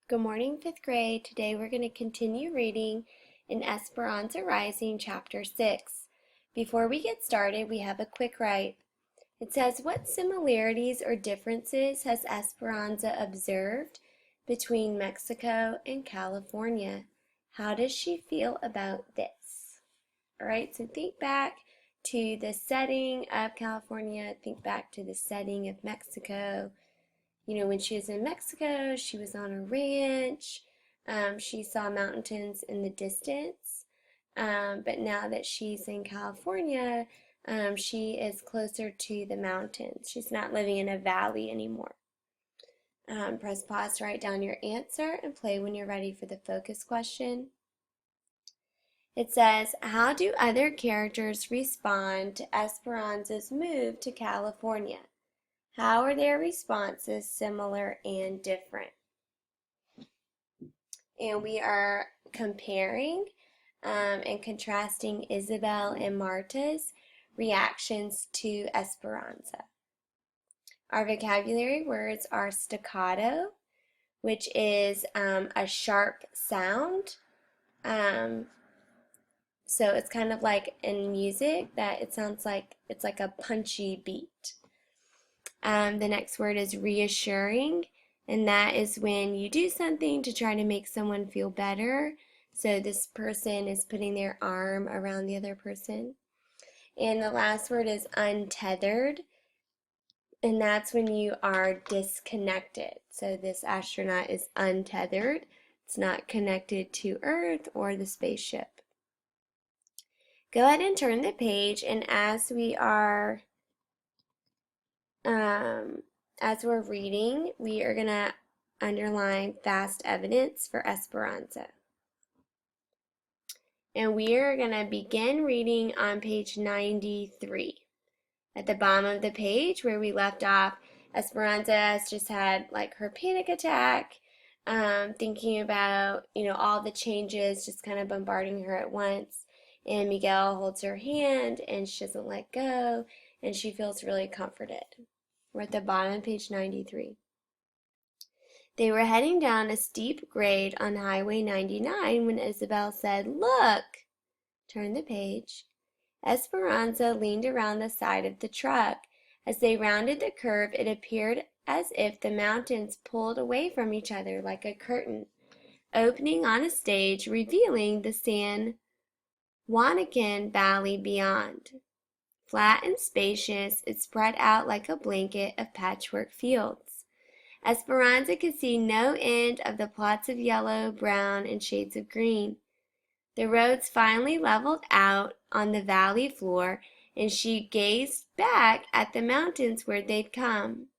Good morning, 5th grade. Today we're going to continue reading in Esperanza Rising, Chapter 6. Before we get started, we have a quick write. It says, what similarities or differences has Esperanza observed between Mexico and California? How does she feel about this? All right, so think back to the setting of California. Think back to the setting of Mexico. When she was in Mexico, she was on a ranch. She saw mountains in the distance. But now that she's in California, she is closer to the mountains. She's not living in a valley anymore. Press pause to write down your answer and play when you're ready for the focus question. It says, how do other characters respond to Esperanza's move to California? How are their responses similar and different? And we are comparing and contrasting Isabel and Marta's reactions to Esperanza. Our vocabulary words are staccato, which is a sharp sound. So it's kind of like in music that it sounds like it's like a punchy beat. The next word is reassuring, and that is when you do something to try to make someone feel better. So this person is putting their arm around the other person. And the last word is untethered, and that's when you are disconnected. So this astronaut is untethered. It's not connected to Earth or the spaceship. Go ahead and turn the page, and as we're reading, we are going to underline fast evidence for Esperanza. And we are going to begin reading on page 93. At the bottom of the page where we left off, Esperanza has just had like her panic attack, thinking about, all the changes just kind of bombarding her at once. And Miguel holds her hand and she doesn't let go, and she feels really comforted. We're at the bottom of page 93. They were heading down a steep grade on Highway 99 when Isabel said, "Look!" Turn the page. Esperanza leaned around the side of the truck. As they rounded the curve, it appeared as if the mountains pulled away from each other like a curtain, opening on a stage, revealing the San Juanican Valley beyond. Flat and spacious, it spread out like a blanket of patchwork fields. Esperanza could see no end of the plots of yellow, brown, and shades of green. The roads finally leveled out on the valley floor, and she gazed back at the mountains where they'd come.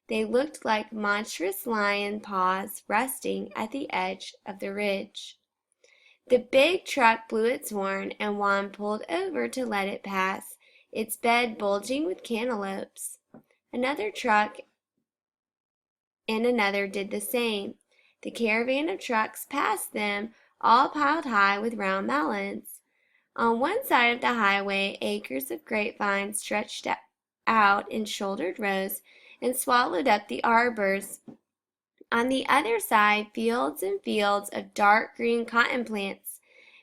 They looked like monstrous lion paws resting at the edge of the ridge. The big truck blew its horn, and Juan pulled over to let it pass, its bed bulging with cantaloupes. Another truck and another did the same. The caravan of trucks passed them, all piled high with round melons. On one side of the highway, acres of grapevines stretched out in shouldered rows and swallowed up the arbors. On the other side, fields and fields of dark green cotton plants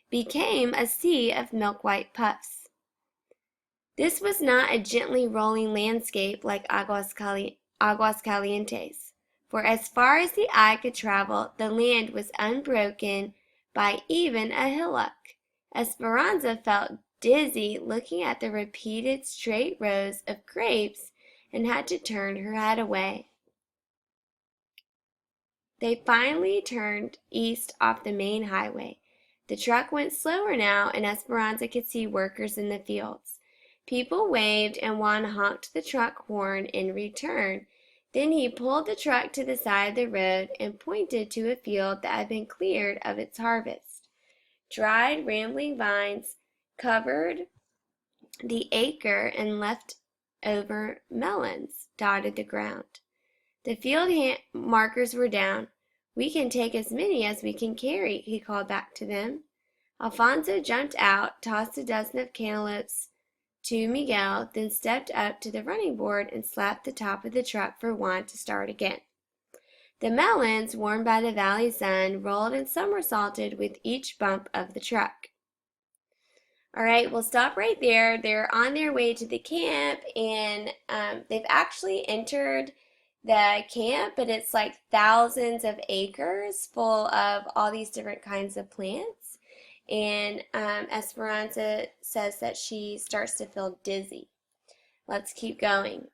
became a sea of milk-white puffs. This was not a gently rolling landscape like Aguascalientes, for as far as the eye could travel, the land was unbroken by even a hillock. Esperanza felt dizzy looking at the repeated straight rows of grapes and had to turn her head away. They finally turned east off the main highway. The truck went slower now, and Esperanza could see workers in the fields. People waved, and Juan honked the truck horn in return. Then he pulled the truck to the side of the road and pointed to a field that had been cleared of its harvest. Dried, rambling vines covered the acre, and left-over melons dotted the ground. The field markers were down. "We can take as many as we can carry," he called back to them. Alfonso jumped out, tossed a dozen of cantaloupes to Miguel, then stepped up to the running board and slapped the top of the truck for Juan to start again. The melons, warmed by the valley sun, rolled and somersaulted with each bump of the truck. All right, we'll stop right there. They're on their way to the camp, and they've actually entered the camp, but it's like thousands of acres full of all these different kinds of plants. And Esperanza says that she starts to feel dizzy. Let's keep going.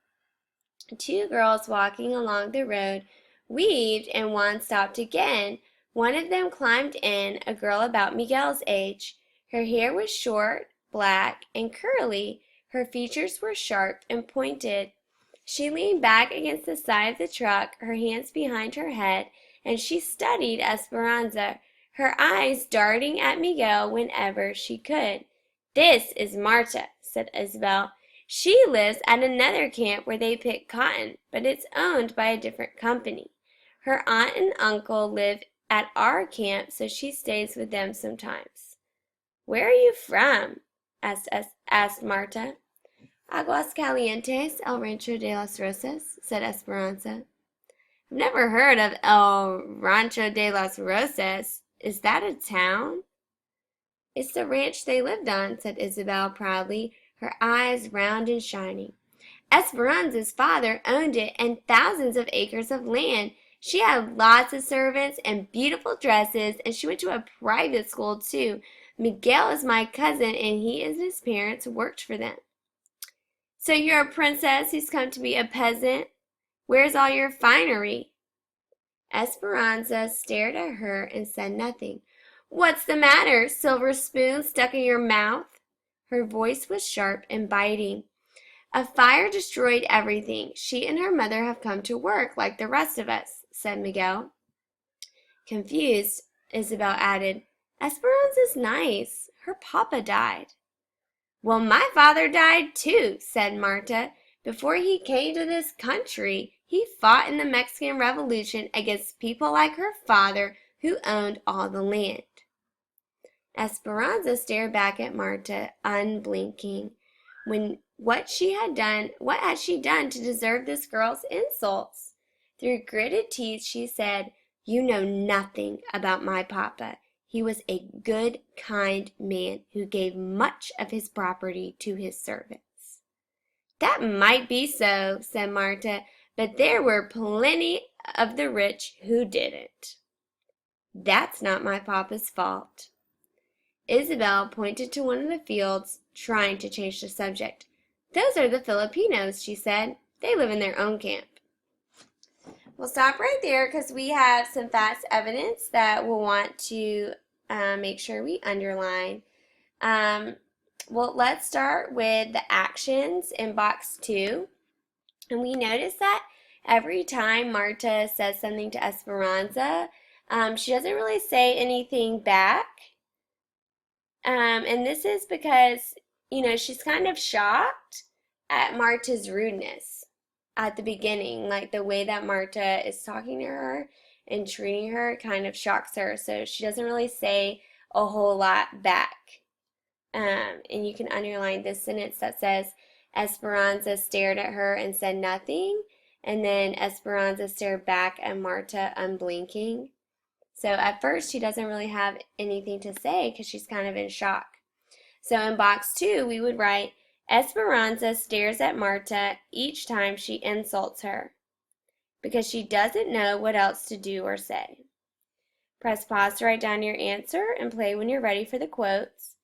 Two girls walking along the road weaved, and one stopped again. One of them climbed in, a girl about Miguel's age. Her hair was short, black, and curly. Her features were sharp and pointed. She leaned back against the side of the truck, her hands behind her head, and she studied Esperanza, her eyes darting at Miguel whenever she could. "This is Marta," said Isabel. "She lives at another camp where they pick cotton, but it's owned by a different company. Her aunt and uncle live at our camp, so she stays with them sometimes." "Where are you from?" asked Marta. "Aguascalientes, El Rancho de las Rosas," said Esperanza. "I've never heard of El Rancho de las Rosas. Is that a town?" "It's the ranch they lived on," said Isabel proudly, her eyes round and shining. "Esperanza's father owned it and thousands of acres of land. She had lots of servants and beautiful dresses, and she went to a private school too. Miguel is my cousin, and he and his parents worked for them." "So you're a princess who's come to be a peasant? Where's all your finery?" Esperanza stared at her and said nothing. "What's the matter? Silver spoon stuck in your mouth?" Her voice was sharp and biting. "A fire destroyed everything. She and her mother have come to work like the rest of us," said Miguel. Confused, Isabel added, "Esperanza's nice. Her papa died." "Well, my father died too," said Marta. "Before he came to this country, he fought in the Mexican Revolution against people like her father who owned all the land." Esperanza stared back at Marta, unblinking. What had she done to deserve this girl's insults? Through gritted teeth she said, "You know nothing about my papa. He was a good, kind man who gave much of his property to his servants." "That might be so," said Marta, "but there were plenty of the rich who didn't." "That's not my papa's fault." Isabel pointed to one of the fields, trying to change the subject. "Those are the Filipinos," she said. "They live in their own camp." We'll stop right there because we have some facts evidence that we'll want to make sure we underline. Well, let's start with the actions in box 2. And we notice that every time Marta says something to Esperanza, she doesn't really say anything back. And this is because, she's kind of shocked at Marta's rudeness at the beginning. Like the way that Marta is talking to her and treating her kind of shocks her. So she doesn't really say a whole lot back. And you can underline this sentence that says, Esperanza stared at her and said nothing. And then Esperanza stared back at Marta unblinking. So at first she doesn't really have anything to say because she's kind of in shock. So in box 2 we would write, Esperanza stares at Marta each time she insults her because she doesn't know what else to do or say. Press pause to write down your answer and play when you're ready for the quotes.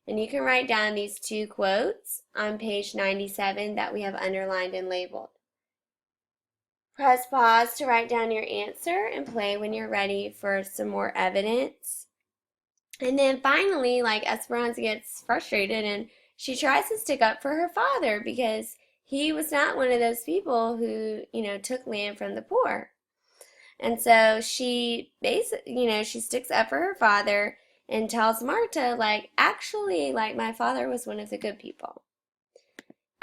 And you can write down these 2 quotes on page 97 that we have underlined and labeled. Press pause to write down your answer and play when you're ready for some more evidence. And then finally, Esperanza gets frustrated and she tries to stick up for her father because he was not one of those people who, took land from the poor. And so she basically, she sticks up for her father and tells Marta, actually, my father was one of the good people.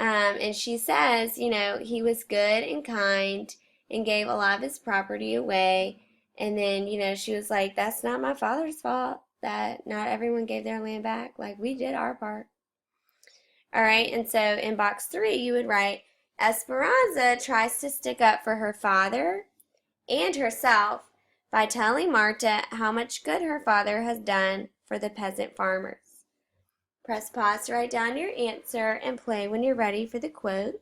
And she says, he was good and kind and gave a lot of his property away. And then, she was like, that's not my father's fault that not everyone gave their land back. We did our part. All right, and so in box 3, you would write, Esperanza tries to stick up for her father and herself by telling Marta how much good her father has done for the peasant farmers. Press pause to write down your answer and play when you're ready for the quote.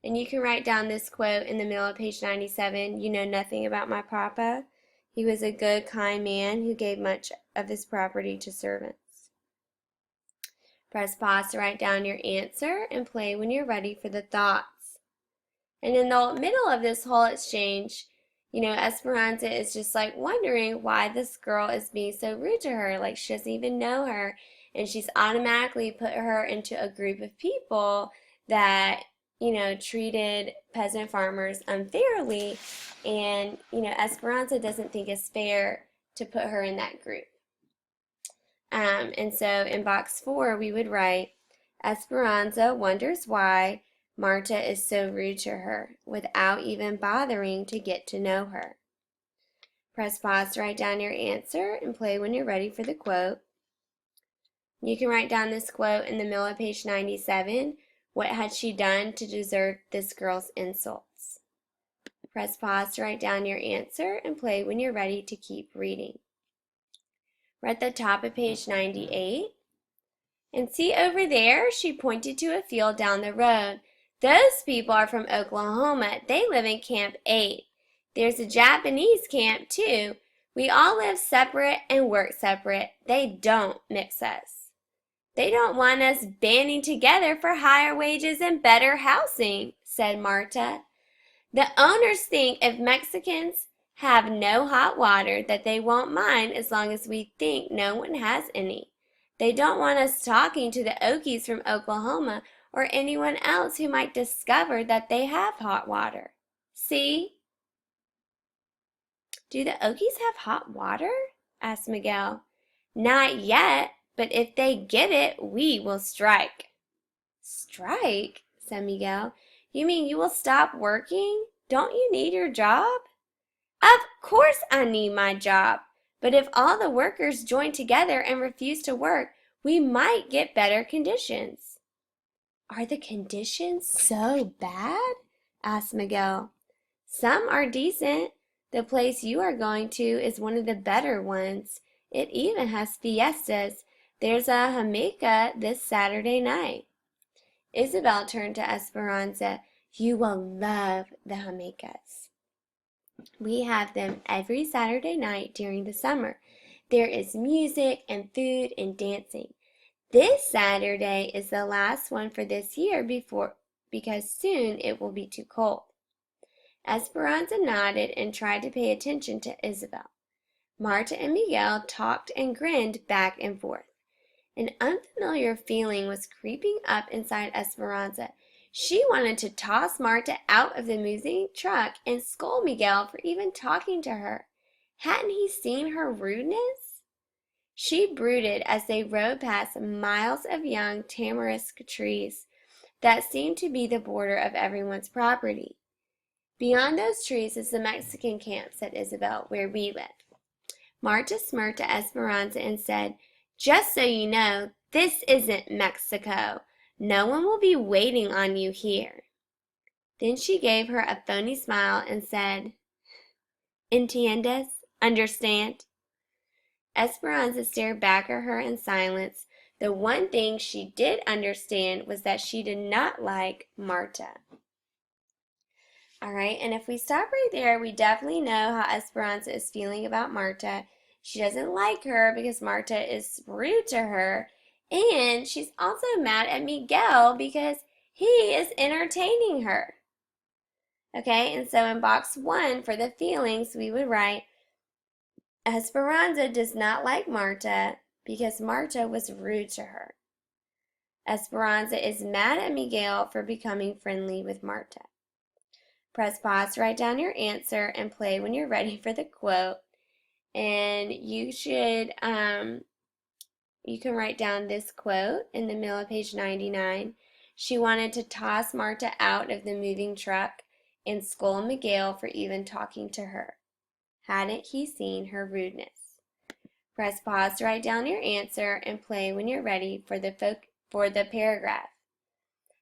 And you can write down this quote in the middle of page 97. You know nothing about my papa. He was a good, kind man who gave much of his property to servants. Press pause to write down your answer and play when you're ready for the thoughts. And in the middle of this whole exchange, Esperanza is just like wondering why this girl is being so rude to her. Like she doesn't even know her. And she's automatically put her into a group of people that, treated peasant farmers unfairly. And, Esperanza doesn't think it's fair to put her in that group. And so in box 4, we would write, Esperanza wonders why Marta is so rude to her without even bothering to get to know her. Press pause to write down your answer and play when you're ready for the quote. You can write down this quote in the middle of page 97. What had she done to deserve this girl's insults? Press pause to write down your answer and play when you're ready to keep reading. We're at the top of page 98. And see over there, she pointed to a field down the road. Those people are from Oklahoma. They live in Camp 8. There's a Japanese camp too. We all live separate and work separate. They don't mix us. They don't want us banding together for higher wages and better housing, said Marta. The owners think if Mexicans have no hot water that they won't mind as long as we think no one has any. They don't want us talking to the Okies from Oklahoma or anyone else who might discover that they have hot water. See? Do the Okies have hot water? Asked Miguel. Not yet, but if they get it, we will strike. Strike? Said Miguel. You mean you will stop working? Don't you need your job? Of course I need my job. But if all the workers join together and refuse to work, we might get better conditions. Are the conditions so bad? Asked Miguel. Some are decent. The place you are going to is one of the better ones. It even has fiestas. There's a jamaica this Saturday night. Isabel turned to Esperanza. You will love the jamaicas. We have them every Saturday night during the summer. There is music and food and dancing. This Saturday is the last one for this year because soon it will be too cold. Esperanza nodded and tried to pay attention to Isabel. Marta and Miguel talked and grinned back and forth. An unfamiliar feeling was creeping up inside Esperanza. She wanted to toss Marta out of the moving truck and scold Miguel for even talking to her. Hadn't he seen her rudeness? She brooded as they rode past miles of young tamarisk trees that seemed to be the border of everyone's property. Beyond those trees is the Mexican camp, said Isabel, where we live. Marta smirked at Esperanza and said, Just so you know, this isn't Mexico. No one will be waiting on you here. Then she gave her a phony smile and said, Entiendes? Understand? Esperanza stared back at her in silence. The one thing she did understand was that she did not like Marta. All right, and if we stop right there, we definitely know how Esperanza is feeling about Marta. She doesn't like her because Marta is rude to her. And she's also mad at Miguel because he is entertaining her. Okay, and so in box 1 for the feelings, we would write, Esperanza does not like Marta because Marta was rude to her. Esperanza is mad at Miguel for becoming friendly with Marta. Press pause to write down your answer and play when you're ready for the quote. And you can write down this quote in the middle of page 99. She wanted to toss Marta out of the moving truck and scold Miguel for even talking to her. Hadn't he seen her rudeness? Press pause to write down your answer and play when you're ready for the paragraph.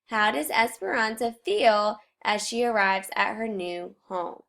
How does Esperanza feel as she arrives at her new home?